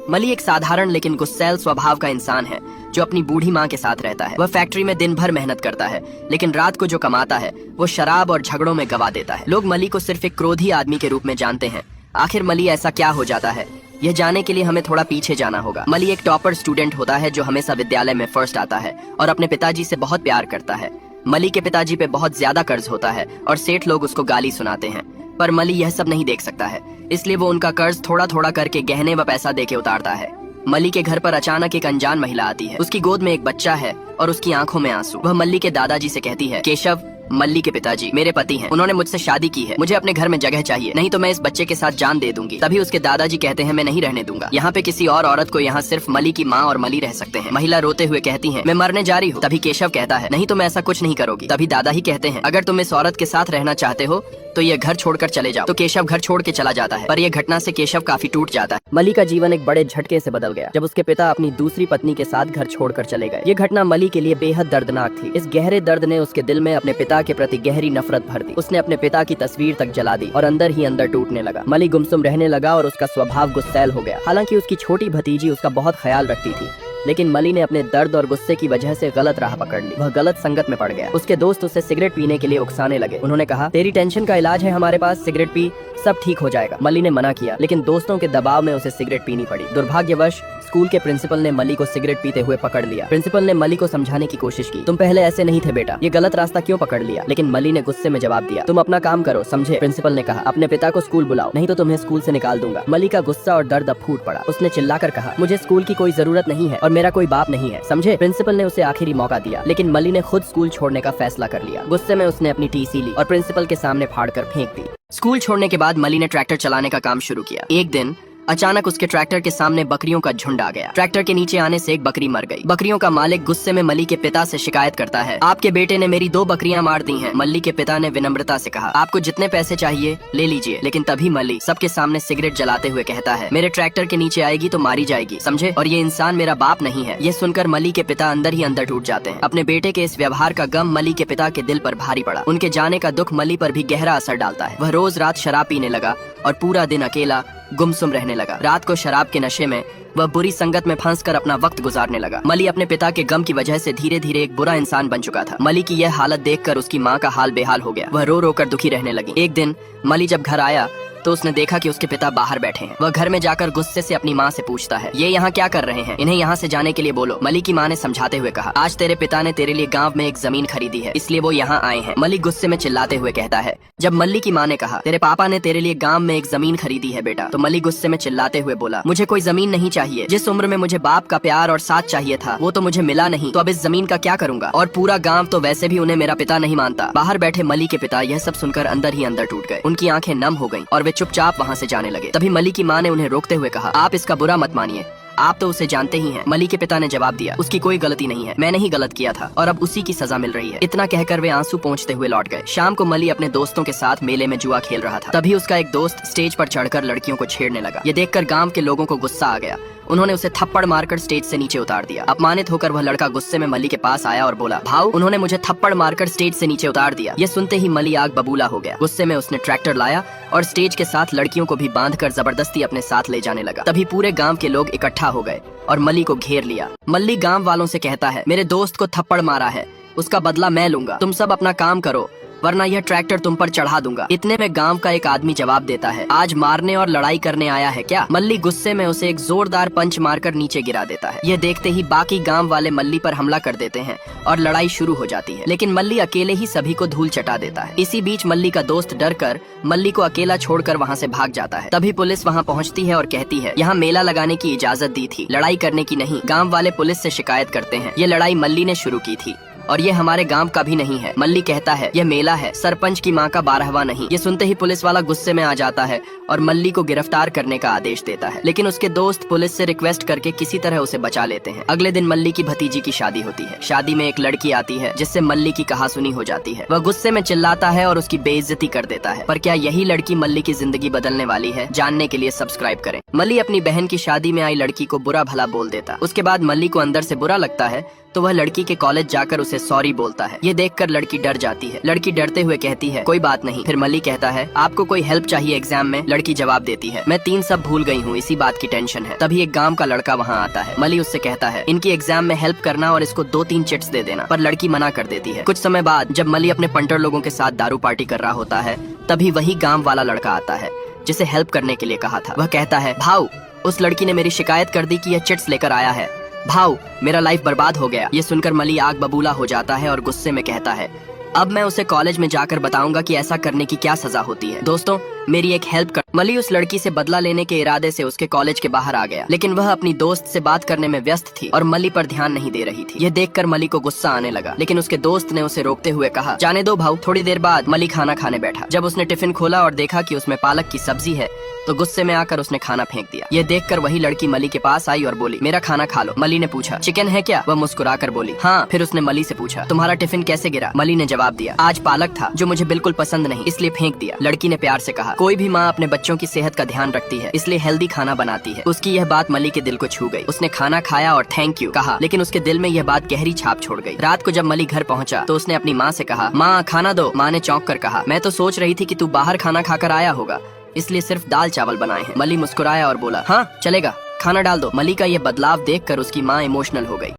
मली एक साधारण लेकिन गुस्सैल स्वभाव का इंसान है जो अपनी बूढ़ी माँ के साथ रहता है। वह फैक्ट्री में दिन भर मेहनत करता है, लेकिन रात को जो कमाता है वो शराब और झगड़ों में गवा देता है। लोग मली को सिर्फ एक क्रोधी आदमी के रूप में जानते हैं। आखिर मली ऐसा क्या हो जाता है, यह जानने के लिए हमें थोड़ा पीछे जाना होगा। मली एक टॉपर स्टूडेंट होता है जो हमेशा विद्यालय में फर्स्ट आता है और अपने पिताजी से बहुत प्यार करता है। मली के पिताजी पे बहुत ज्यादा कर्ज होता है और सेठ लोग उसको गाली सुनाते हैं, पर मली यह सब नहीं देख सकता है, इसलिए वो उनका कर्ज थोड़ा थोड़ा करके गहने व पैसा देके उतारता है। मली के घर पर अचानक एक अनजान महिला आती है। उसकी गोद में एक बच्चा है और उसकी आंखों में आंसू। वह मल्ली के दादाजी से कहती है, केशव, मल्ली के पिताजी मेरे पति हैं, उन्होंने मुझसे शादी की है, मुझे अपने घर में जगह चाहिए, नहीं तो मैं इस बच्चे के साथ जान दे दूंगी। तभी उसके दादाजी कहते हैं, मैं नहीं रहने दूंगा, यहाँ पे किसी और औरत को, यहाँ सिर्फ मली की माँ और मली रह सकते हैं। महिला रोते हुए कहती है, मैं मरने जा रही हूँ। तभी केशव कहता है, नहीं तो मैं ऐसा कुछ नहीं करोगी। तभी दादा ही कहते हैं, अगर तुम इस औरत के साथ रहना चाहते हो तो ये घर छोड़कर चले जाओ। तो केशव घर छोड़ के चला जाता है, पर यह घटना से केशव काफी टूट जाता है। मली का जीवन एक बड़े झटके से बदल गया जब उसके पिता अपनी दूसरी पत्नी के साथ घर छोड़कर चले गए। ये घटना मली के लिए बेहद दर्दनाक थी। इस गहरे दर्द ने उसके दिल में अपने पिता के प्रति गहरी नफरत भर दी। उसने अपने पिता की तस्वीर तक जला दी और अंदर ही अंदर टूटने लगा। मली गुमसुम रहने लगा और उसका स्वभाव गुस्सैल हो गया। हालांकि उसकी छोटी भतीजी उसका बहुत ख्याल रखती थी, लेकिन मली ने अपने दर्द और गुस्से की वजह से गलत राह पकड़ ली। वह गलत संगत में पड़ गया। उसके दोस्त उसे सिगरेट पीने के लिए उकसाने लगे। उन्होंने कहा, तेरी टेंशन का इलाज है हमारे पास, सिगरेट पी, सब ठीक हो जाएगा। मली ने मना किया, लेकिन दोस्तों के दबाव में उसे सिगरेट पीनी पड़ी। दुर्भाग्यवश स्कूल के प्रिंसिपल ने मली को सिगरेट पीते हुए पकड़ लिया। प्रिंसिपल ने मली को समझाने की कोशिश की, तुम पहले ऐसे नहीं थे बेटा, ये गलत रास्ता क्यों पकड़ लिया? लेकिन मली ने गुस्से में जवाब दिया, तुम अपना काम करो, समझे? प्रिंसिपल ने कहा, अपने पिता को स्कूल बुलाओ, नहीं तो तुम्हें स्कूल से निकाल दूंगा। मली का गुस्सा और दर्द अब फूट पड़ा। उसने चिल्लाकर कहा, मुझे स्कूल की कोई जरूरत नहीं है और मेरा कोई बाप नहीं है, समझे? प्रिंसिपल ने उसे आखिरी मौका दिया, लेकिन मली ने खुद स्कूल छोड़ने का फैसला कर लिया। गुस्से में उसने अपनी टीसी ली और प्रिंसिपल के सामने फाड़कर फेंक दी। स्कूल छोड़ने के बाद मली ने ट्रैक्टर चलाने का काम शुरू किया। एक दिन अचानक उसके ट्रैक्टर के सामने बकरियों का झुंड आ गया। ट्रैक्टर के नीचे आने से एक बकरी मर गई। बकरियों का मालिक गुस्से में मली के पिता से शिकायत करता है, आपके बेटे ने मेरी 2 बकरियां मार दी हैं। मली के पिता ने विनम्रता से कहा, आपको जितने पैसे चाहिए ले लीजिए। लेकिन तभी मली सबके सामने सिगरेट जलाते हुए कहता है, मेरे ट्रैक्टर के नीचे आएगी तो मारी जाएगी, समझे? और ये इंसान मेरा बाप नहीं है। ये सुनकर मली के पिता अंदर ही अंदर टूट जाते हैं। अपने बेटे के इस व्यवहार का गम मली के पिता के दिल पर भारी पड़ा। उनके जाने का दुख मली पर भी गहरा असर डालता है। वह रोज रात शराब पीने लगा और पूरा दिन अकेला गुमसुम रहने लगा। रात को शराब के नशे में वह बुरी संगत में फंसकर अपना वक्त गुजारने लगा। मली अपने पिता के गम की वजह से धीरे धीरे एक बुरा इंसान बन चुका था। मली की यह हालत देखकर उसकी माँ का हाल बेहाल हो गया। वह रो रो कर दुखी रहने लगी। एक दिन मली जब घर आया तो उसने देखा कि उसके पिता बाहर बैठे हैं। वह घर में जाकर गुस्से से अपनी माँ से पूछता है, ये यहाँ क्या कर रहे हैं? इन्हें यहाँ से जाने के लिए बोलो। मली की माँ ने समझाते हुए कहा, आज तेरे पिता ने तेरे लिए गांव में एक जमीन खरीदी है, इसलिए वो यहाँ आए हैं। मली गुस्से में चिल्लाते हुए कहता है, जब मली की माँ ने कहा, तेरे पापा ने तेरे लिए गांव में एक जमीन खरीदी है बेटा, तो मली गुस्से में चिल्लाते हुए बोला, मुझे कोई जमीन नहीं चाहिए। जिस उम्र में मुझे बाप का प्यार और साथ चाहिए था वो तो मुझे मिला नहीं, तो अब इस जमीन का क्या करूंगा? और पूरा गाँव तो वैसे भी उन्हें मेरा पिता नहीं मानता। बाहर बैठे मली के पिता यह सब सुनकर अंदर ही अंदर टूट गए। उनकी आंखें नम हो गईं और वे चुपचाप वहाँ से जाने लगे। तभी मली की माँ ने उन्हें रोकते हुए कहा, आप इसका बुरा मत मानिए, आप तो उसे जानते ही हैं। मली के पिता ने जवाब दिया, उसकी कोई गलती नहीं है, मैंने ही गलत किया था और अब उसी की सजा मिल रही है। इतना कहकर वे आंसू पोंछते हुए लौट गए। शाम को मली अपने दोस्तों के साथ मेले में जुआ खेल रहा था। तभी उसका एक दोस्त स्टेज पर चढ़कर लड़कियों को छेड़ने लगा। ये देखकर गांव के लोगों को गुस्सा आ गया। उन्होंने उसे थप्पड़ मारकर स्टेज से नीचे उतार दिया। अपमानित होकर वह लड़का गुस्से में मली के पास आया और बोला, भाऊ, उन्होंने मुझे थप्पड़ मारकर स्टेज से नीचे उतार दिया। ये सुनते ही मली आग बबूला हो गया। गुस्से में उसने ट्रैक्टर लाया और स्टेज के साथ लड़कियों को भी बांधकर जबरदस्ती अपने साथ ले जाने लगा। तभी पूरे गांव के लोग इकट्ठा हो गए और मली को घेर लिया। मली गांव वालों से कहता है, मेरे दोस्त को थप्पड़ मारा है, उसका बदला मैं लूंगा, तुम सब अपना काम करो वरना यह ट्रैक्टर तुम पर चढ़ा दूंगा। इतने में गांव का एक आदमी जवाब देता है, आज मारने और लड़ाई करने आया है क्या? मल्ली गुस्से में उसे एक जोरदार पंच मारकर नीचे गिरा देता है। यह देखते ही बाकी गांव वाले मल्ली पर हमला कर देते हैं और लड़ाई शुरू हो जाती है, लेकिन मल्ली अकेले ही सभी को धूल चटा देता है। इसी बीच मल्ली का दोस्त डरकर मल्ली को अकेला छोड़कर वहाँ से भाग जाता है। तभी पुलिस वहाँ पहुँचती है और कहती है, यहाँ मेला लगाने की इजाजत दी थी, लड़ाई करने की नहीं। गाँव वाले पुलिस से शिकायत करते हैं, ये लड़ाई मल्ली ने शुरू की थी और ये हमारे गांव का भी नहीं है। मल्ली कहता है, यह मेला है, सरपंच की माँ का 12वां नहीं। ये सुनते ही पुलिस वाला गुस्से में आ जाता है और मल्ली को गिरफ्तार करने का आदेश देता है, लेकिन उसके दोस्त पुलिस से रिक्वेस्ट करके किसी तरह उसे बचा लेते हैं। अगले दिन मल्ली की भतीजी की शादी होती है। शादी में एक लड़की आती है जिससे मल्ली की कहासुनी हो जाती है। वह गुस्से में चिल्लाता है और उसकी बेइज्जती कर देता है। पर क्या यही लड़की मल्ली की जिंदगी बदलने वाली है? जानने के लिए सब्सक्राइब करें। मल्ली अपनी बहन की शादी में आई लड़की को बुरा भला बोल देता। उसके बाद मल्ली को अंदर से बुरा लगता है तो वह लड़की के कॉलेज जाकर उसे सॉरी बोलता है। ये देखकर लड़की डर जाती है। लड़की डरते हुए कहती है कोई बात नहीं। फिर मली कहता है आपको कोई हेल्प चाहिए एग्जाम में? लड़की जवाब देती है मैं 3 सब भूल गई हूँ, इसी बात की टेंशन है। तभी एक गांव का लड़का वहाँ आता है। मली उससे कहता है इनकी एग्जाम में हेल्प करना और इसको 2-3 चिट्स दे देना, पर लड़की मना कर देती है। कुछ समय बाद जब मली अपने पंटर लोगों के साथ दारू पार्टी कर रहा होता है, तभी वही गाँव वाला लड़का आता है जिसे हेल्प करने के लिए कहा था। वह कहता है भाऊ, उस लड़की ने मेरी शिकायत कर दी कि यह चिट्स लेकर आया है। भाऊ, मेरा लाइफ बर्बाद हो गया। ये सुनकर मली आग बबूला हो जाता है और गुस्से में कहता है अब मैं उसे कॉलेज में जाकर बताऊंगा कि ऐसा करने की क्या सजा होती है। दोस्तों, मेरी एक हेल्प कर। मली उस लड़की से बदला लेने के इरादे से उसके कॉलेज के बाहर आ गया, लेकिन वह अपनी दोस्त से बात करने में व्यस्त थी और मली पर ध्यान नहीं दे रही थी। यह देखकर मली को गुस्सा आने लगा, लेकिन उसके दोस्त ने उसे रोकते हुए कहा जाने दो भाऊ। थोड़ी देर बाद मली खाना खाने बैठा। जब उसने टिफिन खोला और देखा कि उसमें पालक की सब्जी है, तो गुस्से में आकर उसने खाना फेंक दिया। यह देखकर वही लड़की मली के पास आई और बोली मेरा खाना खा लो। मली ने पूछा चिकन है क्या? वह मुस्कुराकर बोली हाँ। फिर उसने मली से पूछा तुम्हारा टिफिन कैसे गिरा? मली ने जवाब दिया आज पालक था जो मुझे बिल्कुल पसंद नहीं, इसलिए फेंक दिया। लड़की ने प्यार से कहा कोई भी माँ अपने बच्चों की सेहत का ध्यान रखती है, इसलिए हेल्दी खाना बनाती है। उसकी यह बात मली के दिल को छू गई। उसने खाना खाया और थैंक यू कहा, लेकिन उसके दिल में यह बात गहरी छाप छोड़ गई। रात को जब मली घर पहुंचा तो उसने अपनी माँ से कहा माँ खाना दो। माँ ने चौंक कर कहा मैं तो सोच रही थी कि तू बाहर खाना खाकर आया होगा, इसलिए सिर्फ दाल चावल बनाए हैं। मली मुस्कुराया और बोला हाँ चलेगा, खाना डाल दो। मली का ये बदलाव देखकर उसकी माँ इमोशनल हो गई।